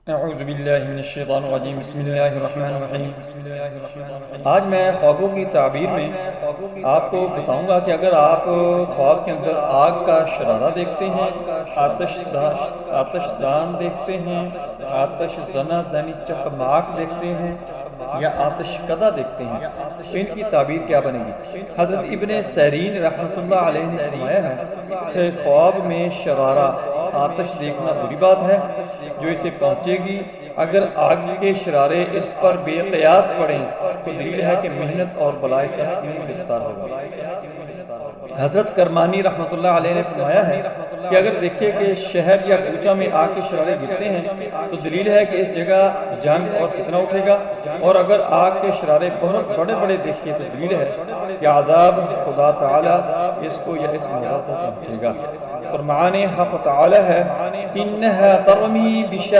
اعوذ باللہ من الشیطان الرجیم بسم اللہ الرحمن الرحیم۔ آج میں خوابوں کی تعبیر میں آپ کو بتاؤں گا کہ اگر آپ خواب کے اندر آگ کا شرارہ دیکھتے ہیں، آتش دان دیکھتے ہیں، آتش زنہ زنی چکماک دیکھتے ہیں یا آتش کدہ دیکھتے ہیں تو ان کی تعبیر کیا بنے گی؟ حضرت ابن سیرین رحمۃ اللہ علیہ نے فرمایا ہے کہ خواب میں شرارہ آتش دیکھنا بری بات ہے جو اسے پہنچے گی۔ اگر آگ کے شرارے اس پر بے قیاس پڑیں تو دلیل ہے کہ محنت اور بلائے سخت میں گرفتار ہوگا۔ حضرت کرمانی رحمۃ اللہ علیہ نے فرمایا ہے کہ اگر دیکھے کہ شہر یا کوچہ میں آگ کے شرارے گرتے ہیں تو دلیل ہے کہ اس جگہ جنگ اور فتنہ اٹھے گا، اور اگر آگ کے شرارے بہت بڑے بڑے دیکھیے تو دلیل ہے کہ عذاب خدا تعالیٰ اس کو یا اس موقع کو پہنچے گا۔ فرمان حق تعالی ہے انہا ترمی